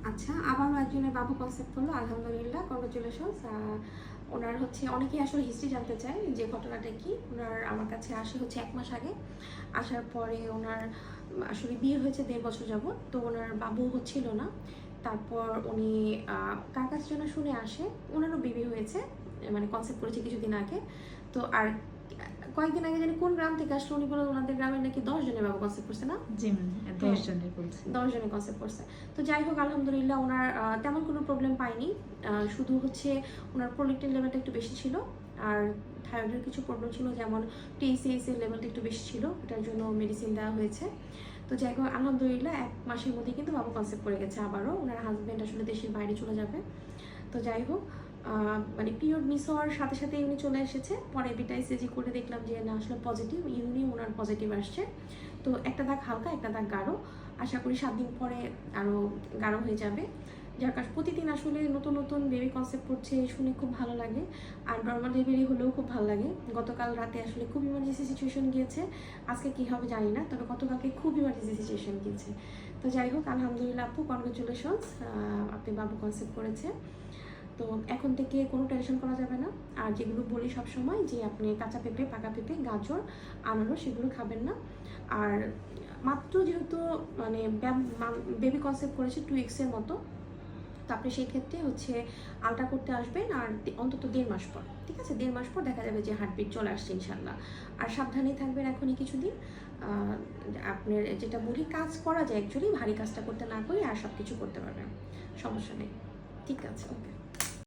আচ্ছা, আবারও একজনের বাবু কনসেপ্ট করলো, আলহামদুলিল্লাহ, কংগ্রেচুলেশনস। ওনার হচ্ছে অনেকেই আসলে হিস্ট্রি জানতে চায় যে ঘটনাটা কি। ওনার আমার কাছে আসে হচ্ছে 1 মাস আগে। আসার পরে ওনার আসলে বিয়ে হয়েছে 1.5 বছর যাবত। তো ওনার বাবু হচ্ছিল না। তারপর উনি কার কাছ যেন শুনে আসে ওনারও বেবি হয়েছে, মানে কনসেপ্ট করেছে কিছুদিন আগে। তো আর কয়েকদিন আগে জানি কোন গ্রাম থেকে আসলে উনি বলে ওনাদের গ্রামে নাকি 10 জনের বাবু কনসেপ্ট করছে না? জি ম্যাম, 10 জনের বলছি। 10 জনের কনসেপ্ট করছে। তো যাই হোক, আলহামদুলিল্লাহ ওনার তেমন কোনো প্রবলেম পাইনি। শুধু হচ্ছে ওনার প্রোল্যাক্টিন লেভেলটা একটু বেশি ছিল, আর থাইরয়েডের কিছু প্রবলেম ছিল, যেমন TSH এর লেভেলটা একটু বেশি ছিল, এটার জন্য মেডিসিন দেওয়া হয়েছে। তো যাই হোক, আলহামদুলিল্লাহ 1 মাসের মধ্যে কিন্তু বাবু কনসেপ্ট করে গেছে আবারও। ওনার হাজব্যান্ড আসলে দেশের বাইরে চলে যাবে। তো যাই হোক, মানে পিরিয়ড মিস হওয়ার সাথে সাথে উনি চলে এসেছে। পরে বিটা ইসিজি করে দেখলাম যে না, আসলে পজিটিভ, ইউনি ওনার পজিটিভ আসছে। তো একটা দাগ হালকা, একটা দাগ গাঢ়। আশা করি 7 দিন পরে আরও গাঢ় হয়ে যাবে। যার কারণে প্রতিদিন আসলে নতুন নতুন বেবি কনসেপ্ট করছে শুনে খুব ভালো লাগে, আর নর্মাল ডেলিভারি হলেও খুব ভালো লাগে। গতকাল রাতে আসলে খুব ইমার্জেন্সি সিচুয়েশন গিয়েছে, আজকে কী হবে জানি না, তবে গতকালকে খুব ইমার্জেন্সি সিচুয়েশন গিয়েছে। তো যাই হোক, আলহামদুলিল্লাহ আপু, কনগ্রেচুলেশনস, আপনি বাবু কনসেপ্ট করেছে। তো এখন থেকে কোনো টেনশন করা যাবে না। আর যেগুলো বলি সবসময়, যে আপনি কাঁচা পেঁপে, পাকা পেঁপে, গাজর, আনারস সেগুলো খাবেন না। আর মাত্র যেহেতু মানে বেবি কনসেপ্ট করেছে 2 উইক্সের মতো, তো আপনি সেই ক্ষেত্রে হচ্ছে আলট্রা করতে আসবেন, আর অন্তত 1.5 মাস পর, ঠিক আছে? 1.5 মাস পর দেখা যাবে যে হার্টবিট চলে আসছে ইনশাল্লাহ। আর সাবধানেই থাকবেন এখনই কিছুদিন। আপনার যেটা বলি, কাজ করা যায় অ্যাকচুয়ালি, ভারী কাজটা করতে না করি আর সব কিছু করতে পারবেন, সমস্যা নেই। ঠিক আছে, ওকে।